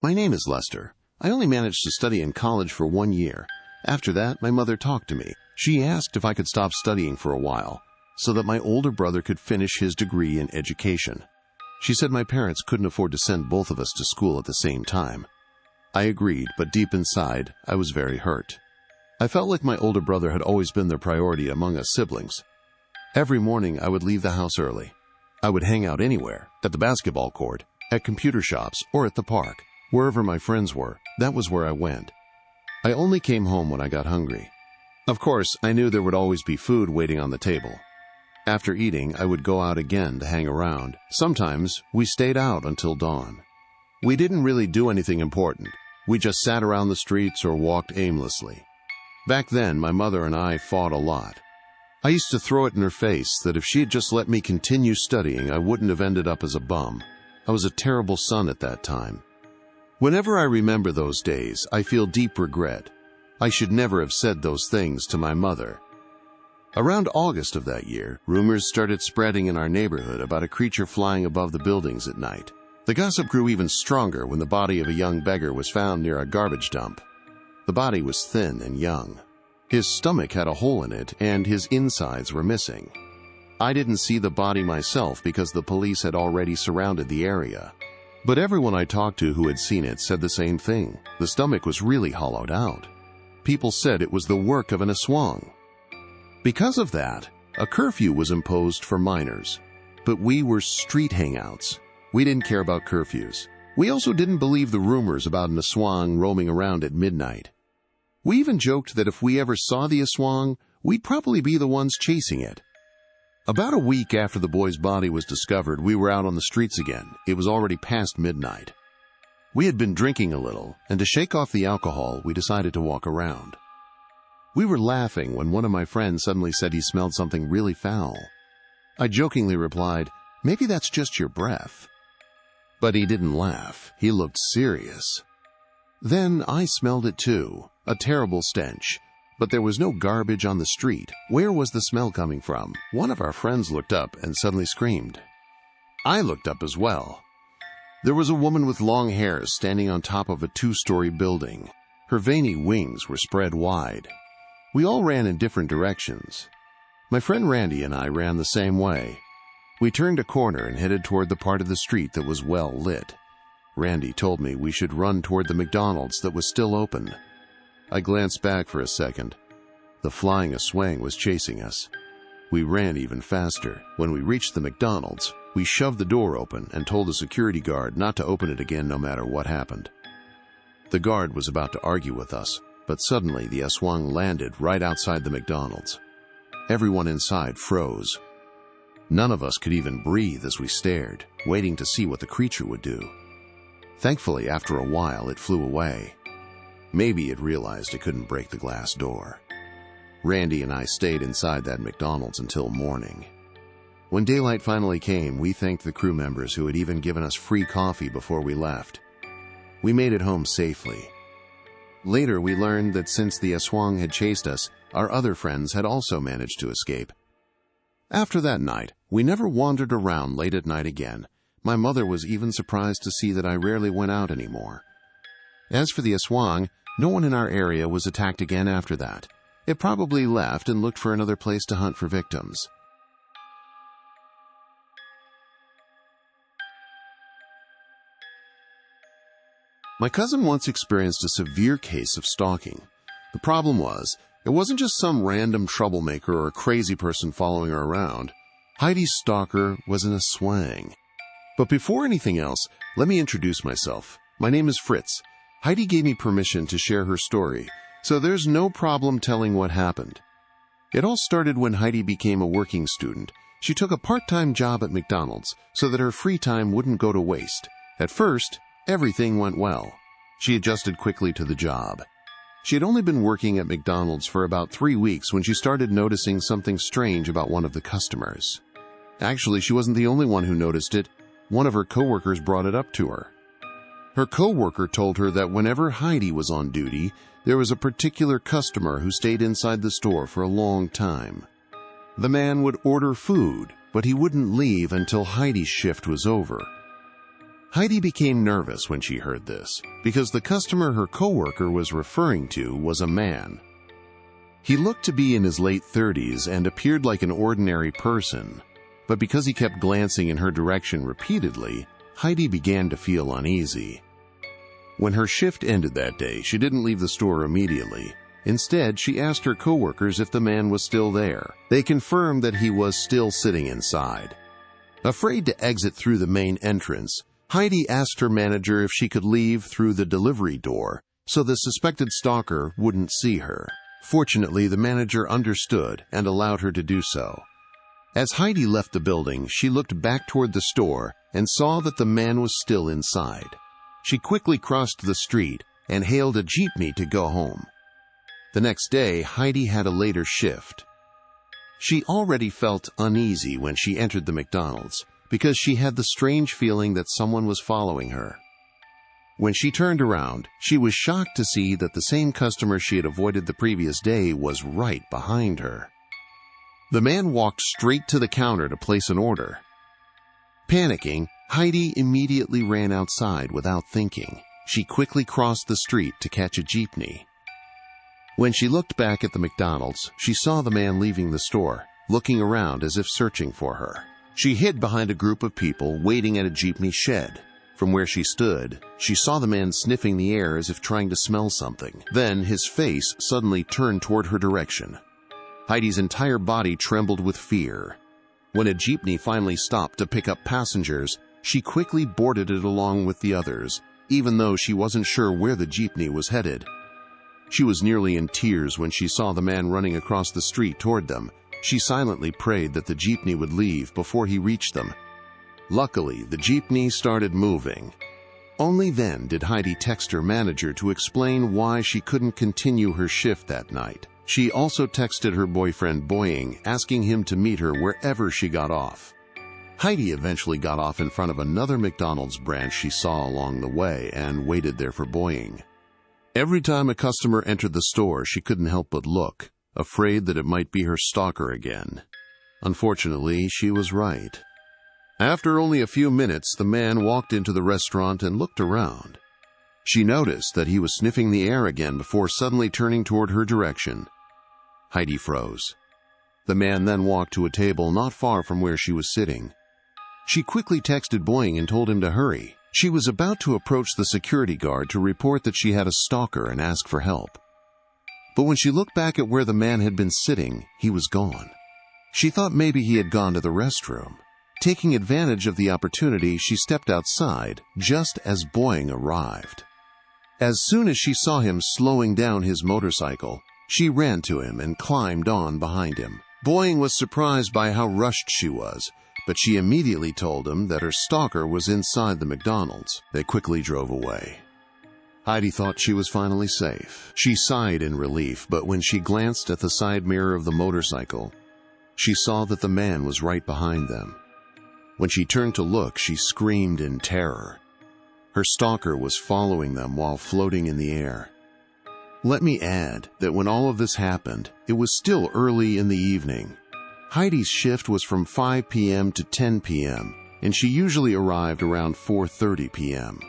My name is Lester. I only managed to study in college for 1 year. After that, my mother talked to me. She asked if I could stop studying for a while, so that my older brother could finish his degree in education. She said my parents couldn't afford to send both of us to school at the same time. I agreed, but deep inside, I was very hurt. I felt like my older brother had always been the priority among us siblings. Every morning, I would leave the house early. I would hang out anywhere, at the basketball court, at computer shops, or at the park. Wherever my friends were, that was where I went. I only came home when I got hungry. Of course, I knew there would always be food waiting on the table. After eating, I would go out again to hang around. Sometimes, we stayed out until dawn. We didn't really do anything important. We just sat around the streets or walked aimlessly. Back then, my mother and I fought a lot. I used to throw it in her face that if she had just let me continue studying, I wouldn't have ended up as a bum. I was a terrible son at that time. Whenever I remember those days, I feel deep regret. I should never have said those things to my mother. Around August of that year, rumors started spreading in our neighborhood about a creature flying above the buildings at night. The gossip grew even stronger when the body of a young beggar was found near a garbage dump. The body was thin and young. His stomach had a hole in it, and his insides were missing. I didn't see the body myself because the police had already surrounded the area. But everyone I talked to who had seen it said the same thing. The stomach was really hollowed out. People said it was the work of an aswang. Because of that, a curfew was imposed for minors. But we were street hangouts. We didn't care about curfews. We also didn't believe the rumors about an aswang roaming around at midnight. We even joked that if we ever saw the aswang, we'd probably be the ones chasing it. About a week after the boy's body was discovered, we were out on the streets again. It was already past midnight. We had been drinking a little, and to shake off the alcohol, we decided to walk around. We were laughing when one of my friends suddenly said he smelled something really foul. I jokingly replied, "Maybe that's just your breath." But he didn't laugh. He looked serious. Then I smelled it too, a terrible stench. But there was no garbage on the street. Where was the smell coming from? One of our friends looked up and suddenly screamed. I looked up as well. There was a woman with long hair standing on top of a 2-story building. Her veiny wings were spread wide. We all ran in different directions. My friend Randy and I ran the same way. We turned a corner and headed toward the part of the street that was well lit. Randy told me we should run toward the Mcdonald'S that was still open. I glanced back for a second. The flying aswang was chasing us. We ran even faster. When we reached the McDonald's, we shoved the door open and told the security guard not to open it again no matter what happened. The guard was about to argue with us, but suddenly the aswang landed right outside the McDonald's. Everyone inside froze. None of us could even breathe as we stared, waiting to see what the creature would do. Thankfully, after a while, it flew away. Maybe it realized it couldn't break the glass door. Randy and I stayed inside that McDonald's until morning. When daylight finally came, we thanked the crew members who had even given us free coffee before we left. We made it home safely. Later, we learned that since the aswang had chased us, our other friends had also managed to escape. After that night, we never wandered around late at night again. My mother was even surprised to see that I rarely went out anymore. As for the aswang, no one in our area was attacked again after that. It probably left and looked for another place to hunt for victims. My cousin once experienced a severe case of stalking. The problem was, it wasn't just some random troublemaker or a crazy person following her around. Heidi's stalker was an aswang. But before anything else, let me introduce myself. My name is Fritz. Heidi gave me permission to share her story, so there's no problem telling what happened. It all started when Heidi became a working student. She took a part-time job at McDonald's so that her free time wouldn't go to waste. At first, everything went well. She adjusted quickly to the job. She had only been working at McDonald's for about 3 weeks when she started noticing something strange about one of the customers. Actually, she wasn't the only one who noticed it. One of her coworkers brought it up to her. Her coworker told her that whenever Heidi was on duty, there was a particular customer who stayed inside the store for a long time. The man would order food, but he wouldn't leave until Heidi's shift was over. Heidi became nervous when she heard this, because the customer her coworker was referring to was a man. He looked to be in his late 30s and appeared like an ordinary person, but because he kept glancing in her direction repeatedly, Heidi began to feel uneasy. When her shift ended that day, she didn't leave the store immediately. Instead, she asked her coworkers if the man was still there. They confirmed that he was still sitting inside. Afraid to exit through the main entrance, Heidi asked her manager if she could leave through the delivery door so the suspected stalker wouldn't see her. Fortunately, the manager understood and allowed her to do so. As Heidi left the building, she looked back toward the store and saw that the man was still inside. She quickly crossed the street and hailed a jeepney to go home. The next day, Heidi had a later shift. She already felt uneasy when she entered the McDonald's because she had the strange feeling that someone was following her. When she turned around, she was shocked to see that the same customer she had avoided the previous day was right behind her. The man walked straight to the counter to place an order. Panicking, Heidi immediately ran outside without thinking. She quickly crossed the street to catch a jeepney. When she looked back at the McDonald's, she saw the man leaving the store, looking around as if searching for her. She hid behind a group of people waiting at a jeepney shed. From where she stood, she saw the man sniffing the air as if trying to smell something. Then his face suddenly turned toward her direction. Heidi's entire body trembled with fear. When a jeepney finally stopped to pick up passengers, she quickly boarded it along with the others, even though she wasn't sure where the jeepney was headed. She was nearly in tears when she saw the man running across the street toward them. She silently prayed that the jeepney would leave before he reached them. Luckily, the jeepney started moving. Only then did Heidi text her manager to explain why she couldn't continue her shift that night. She also texted her boyfriend Boying, asking him to meet her wherever she got off. Heidi eventually got off in front of another McDonald's branch she saw along the way and waited there for Boying. Every time a customer entered the store, she couldn't help but look, afraid that it might be her stalker again. Unfortunately, she was right. After only a few minutes, the man walked into the restaurant and looked around. She noticed that he was sniffing the air again before suddenly turning toward her direction. Heidi froze. The man then walked to a table not far from where she was sitting. She quickly texted Boying and told him to hurry. She was about to approach the security guard to report that she had a stalker and ask for help. But when she looked back at where the man had been sitting, he was gone. She thought maybe he had gone to the restroom. Taking advantage of the opportunity, she stepped outside just as Boying arrived. As soon as she saw him slowing down his motorcycle, she ran to him and climbed on behind him. Boying was surprised by how rushed she was, but she immediately told him that her stalker was inside the McDonald's. They quickly drove away. Heidi thought she was finally safe. She sighed in relief, but when she glanced at the side mirror of the motorcycle, she saw that the man was right behind them. When she turned to look, she screamed in terror. Her stalker was following them while floating in the air. Let me add that when all of this happened, it was still early in the evening. Heidi's shift was from 5 p.m. to 10 p.m., and she usually arrived around 4:30 p.m.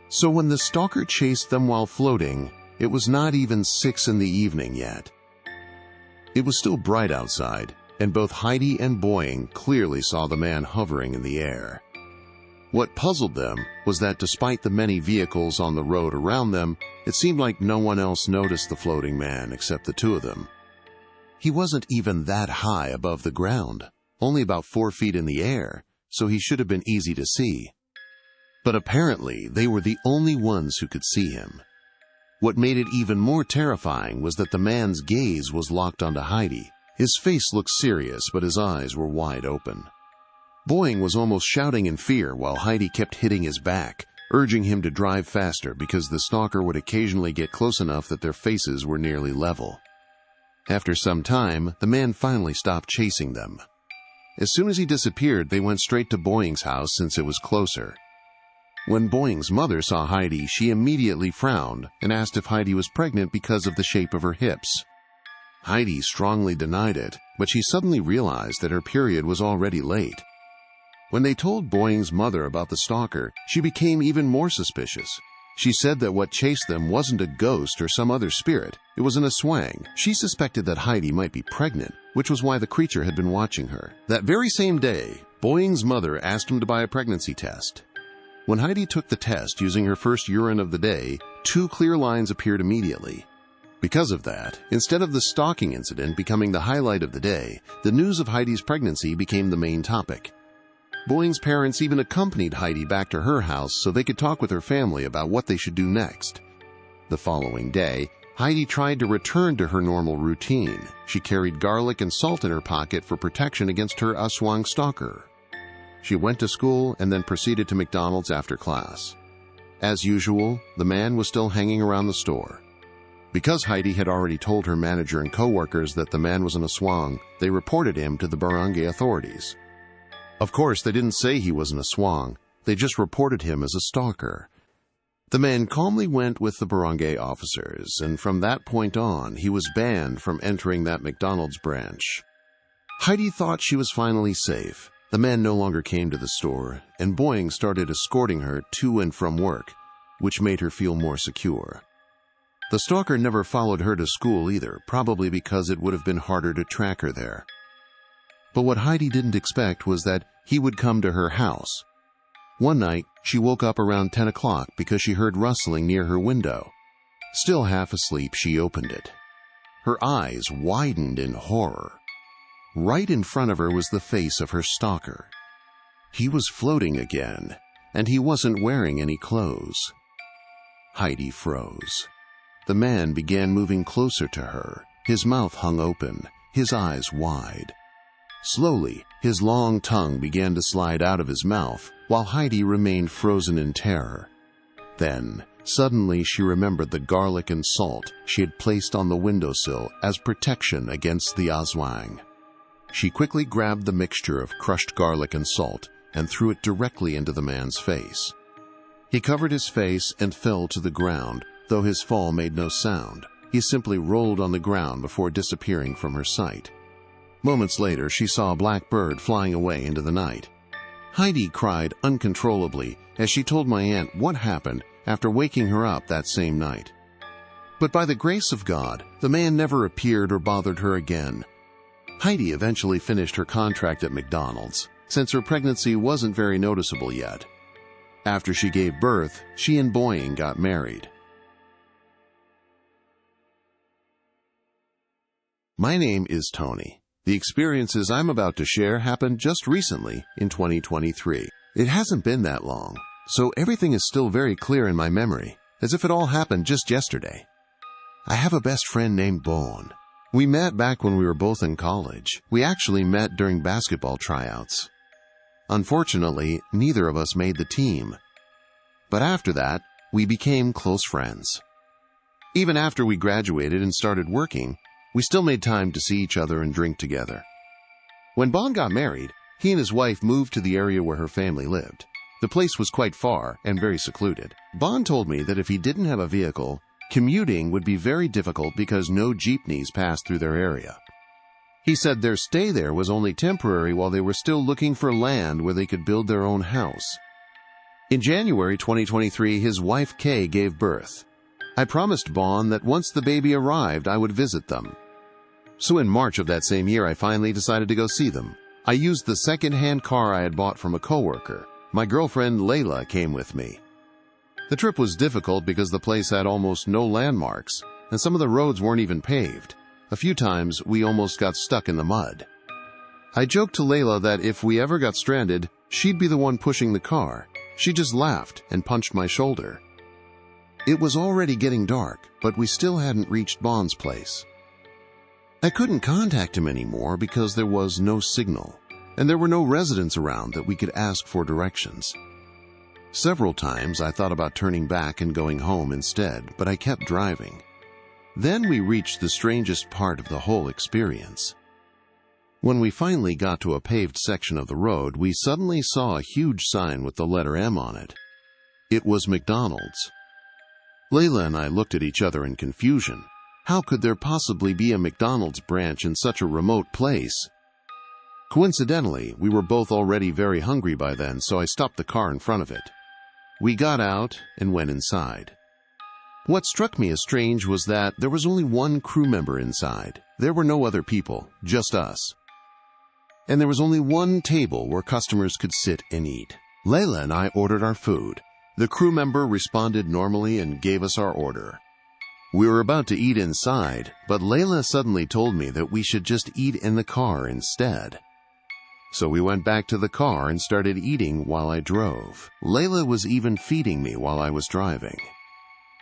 So when the stalker chased them while floating, it was not even 6 in the evening yet. It was still bright outside, and both Heidi and Boying clearly saw the man hovering in the air. What puzzled them was that despite the many vehicles on the road around them, it seemed like no one else noticed the floating man except the two of them. He wasn't even that high above the ground, only about 4 feet in the air, so he should have been easy to see. But apparently, they were the only ones who could see him. What made it even more terrifying was that the man's gaze was locked onto Heidi. His face looked serious, but his eyes were wide open. Boying was almost shouting in fear while Heidi kept hitting his back, urging him to drive faster because the stalker would occasionally get close enough that their faces were nearly level. After some time, the man finally stopped chasing them. As soon as he disappeared, they went straight to Boying's house since it was closer. When Boying's mother saw Heidi, she immediately frowned and asked if Heidi was pregnant because of the shape of her hips. Heidi strongly denied it, but she suddenly realized that her period was already late. When they told Boing's mother about the stalker, she became even more suspicious. She said that what chased them wasn't a ghost or some other spirit. It was an aswang. She suspected that Heidi might be pregnant, which was why the creature had been watching her. That very same day, Boing's mother asked him to buy a pregnancy test. When Heidi took the test using her first urine of the day, 2 clear lines appeared immediately. Because of that, instead of the stalking incident becoming the highlight of the day, the news of Heidi's pregnancy became the main topic. Boing's parents even accompanied Heidi back to her house so they could talk with her family about what they should do next. The following day, Heidi tried to return to her normal routine. She carried garlic and salt in her pocket for protection against her aswang stalker. She went to school and then proceeded to McDonald's after class. As usual, the man was still hanging around the store. Because Heidi had already told her manager and coworkers that the man was an aswang, they reported him to the barangay authorities. Of course, they didn't say he was an aswang. They just reported him as a stalker. The man calmly went with the barangay officers, and from that point on, he was banned from entering that McDonald's branch. Heidi thought she was finally safe. The man no longer came to the store, and Boing started escorting her to and from work, which made her feel more secure. The stalker never followed her to school either, probably because it would have been harder to track her there. But what Heidi didn't expect was that he would come to her house. One night, she woke up around 10 o'clock because she heard rustling near her window. Still half asleep, she opened it. Her eyes widened in horror. Right in front of her was the face of her stalker. He was floating again, and he wasn't wearing any clothes. Heidi froze. The man began moving closer to her. His mouth hung open, his eyes wide. Slowly, his long tongue began to slide out of his mouth, while Heidi remained frozen in terror. Then, suddenly she remembered the garlic and salt she had placed on the windowsill as protection against the aswang. She quickly grabbed the mixture of crushed garlic and salt and threw it directly into the man's face. He covered his face and fell to the ground, though his fall made no sound. He simply rolled on the ground before disappearing from her sight. Moments later, she saw a black bird flying away into the night. Heidi cried uncontrollably as she told my aunt what happened after waking her up that same night. But by the grace of God, the man never appeared or bothered her again. Heidi eventually finished her contract at McDonald's, since her pregnancy wasn't very noticeable yet. After she gave birth, she and Boing got married. My name is Tony. The experiences I'm about to share happened just recently in 2023. It hasn't been that long, so everything is still very clear in my memory, as if it all happened just yesterday. I have a best friend named Bon. We met back when we were both in college. We actually met during basketball tryouts. Unfortunately, neither of us made the team. But after that, we became close friends. Even after we graduated and started working, we still made time to see each other and drink together. When Bon got married, he and his wife moved to the area where her family lived. The place was quite far and very secluded. Bon told me that if he didn't have a vehicle, commuting would be very difficult because no jeepneys passed through their area. He said their stay there was only temporary while they were still looking for land where they could build their own house. In January 2023, his wife Kay gave birth. I promised Bon that once the baby arrived, I would visit them. So in March of that same year, I finally decided to go see them. I used the second-hand car I had bought from a coworker. My girlfriend Layla came with me. The trip was difficult because the place had almost no landmarks, and some of the roads weren't even paved. A few times, we almost got stuck in the mud. I joked to Layla that if we ever got stranded, she'd be the one pushing the car. She just laughed and punched my shoulder. It was already getting dark, but we still hadn't reached Bon's place. I couldn't contact him anymore because there was no signal, and there were no residents around that we could ask for directions. Several times I thought about turning back and going home instead, but I kept driving. Then we reached the strangest part of the whole experience. When we finally got to a paved section of the road, we suddenly saw a huge sign with the letter M on it. It was McDonald's. Layla and I looked at each other in confusion. How could there possibly be a McDonald's branch in such a remote place? Coincidentally, we were both already very hungry by then, so I stopped the car in front of it. We got out and went inside. What struck me as strange was that there was only one crew member inside. There were no other people, just us. And there was only one table where customers could sit and eat. Layla and I ordered our food. The crew member responded normally and gave us our order. We were about to eat inside, but Layla suddenly told me that we should just eat in the car instead. So we went back to the car and started eating while I drove. Layla was even feeding me while I was driving.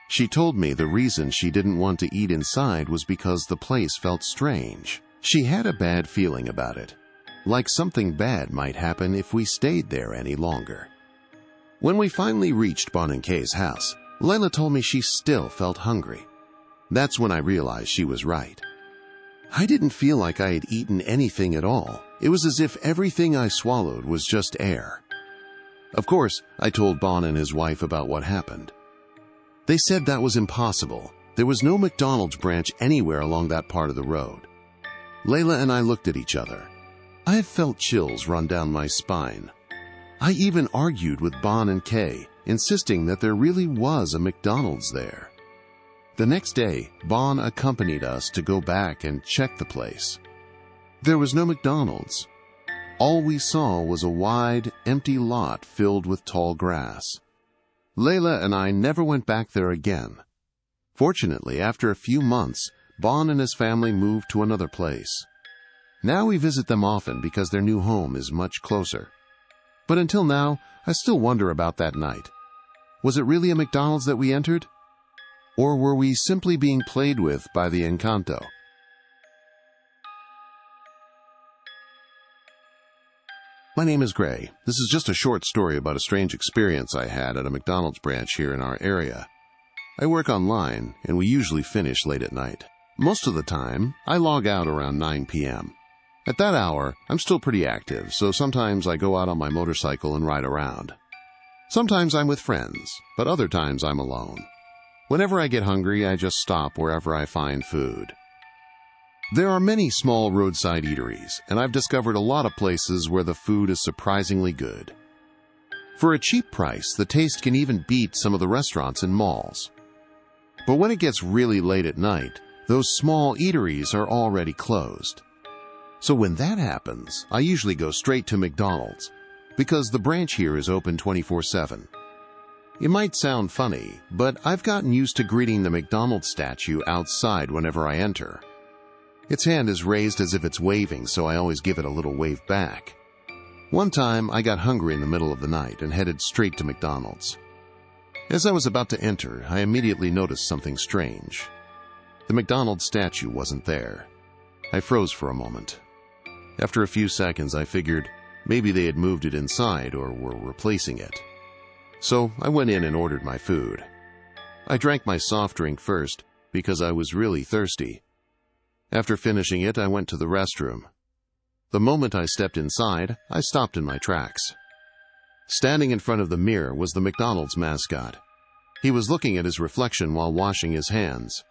She told me the reason she didn't want to eat inside was because the place felt strange. She had a bad feeling about it, like something bad might happen if we stayed there any longer. When we finally reached Bon and Kay's house, Layla told me she still felt hungry. That's when I realized she was right. I didn't feel like I had eaten anything at all. It was as if everything I swallowed was just air. Of course, I told Bon and his wife about what happened. They said that was impossible. There was no McDonald's branch anywhere along that part of the road. Layla and I looked at each other. I felt chills run down my spine. I even argued with Bon and Kay, insisting that there really was a McDonald's there. The next day, Bon accompanied us to go back and check the place. There was no McDonald's. All we saw was a wide, empty lot filled with tall grass. Layla and I never went back there again. Fortunately, after a few months, Bon and his family moved to another place. Now we visit them often because their new home is much closer. But until now, I still wonder about that night. Was it really a McDonald's that we entered? Or were we simply being played with by the Encanto? My name is Gray. This is just a short story about a strange experience I had at a McDonald's branch here in our area. I work online, and we usually finish late at night. Most of the time, I log out around 9 p.m. At that hour, I'm still pretty active, so sometimes I go out on my motorcycle and ride around. Sometimes I'm with friends, but other times I'm alone. Whenever I get hungry, I just stop wherever I find food. There are many small roadside eateries, and I've discovered a lot of places where the food is surprisingly good. For a cheap price, the taste can even beat some of the restaurants in malls. But when it gets really late at night, those small eateries are already closed. So when that happens, I usually go straight to McDonald's, because the branch here is open 24/7. It might sound funny, but I've gotten used to greeting the McDonald's statue outside whenever I enter. Its hand is raised as if it's waving, so I always give it a little wave back. One time, I got hungry in the middle of the night and headed straight to McDonald's. As I was about to enter, I immediately noticed something strange. The McDonald's statue wasn't there. I froze for a moment. After a few seconds, I figured maybe they had moved it inside or were replacing it. So I went in and ordered my food. I drank my soft drink first because I was really thirsty. After finishing it, I went to the restroom. The moment I stepped inside, I stopped in my tracks. Standing in front of the mirror was the McDonald's mascot. He was looking at his reflection while washing his hands.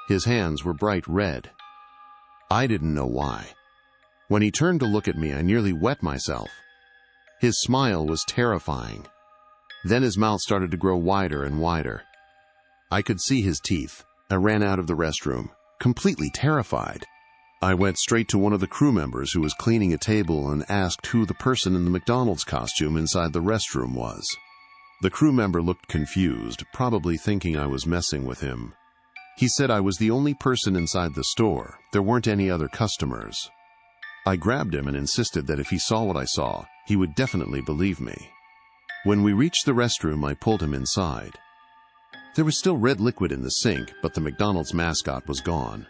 His hands were bright red. I didn't know why. When he turned to look at me, I nearly wet myself. His smile was terrifying. Then his mouth started to grow wider and wider. I could see his teeth. I ran out of the restroom, completely terrified. I went straight to one of the crew members who was cleaning a table and asked who the person in the McDonald's costume inside the restroom was. The crew member looked confused, probably thinking I was messing with him. He said I was the only person inside the store. There weren't any other customers. I grabbed him and insisted that if he saw what I saw, he would definitely believe me. When we reached the restroom, I pulled him inside. There was still red liquid in the sink, but the McDonald's mascot was gone.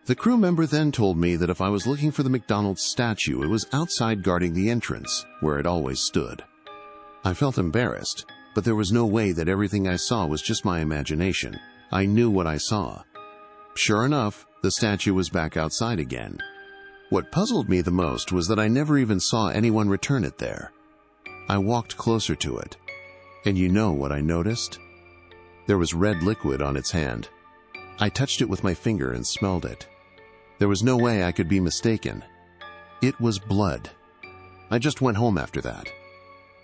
The crew member then told me that if I was looking for the McDonald's statue, it was outside guarding the entrance, where it always stood. I felt embarrassed, but there was no way that everything I saw was just my imagination. I knew what I saw. Sure enough, the statue was back outside again. What puzzled me the most was that I never even saw anyone return it there. I walked closer to it, and you know what I noticed? There was red liquid on its hand. I touched it with my finger and smelled it. There was no way I could be mistaken. It was blood. I just went home after that.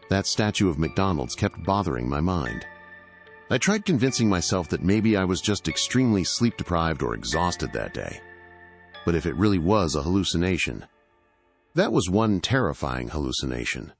That statue of McDonald's kept bothering my mind. I tried convincing myself that maybe I was just extremely sleep-deprived or exhausted that day. But if it really was a hallucination, that was one terrifying hallucination.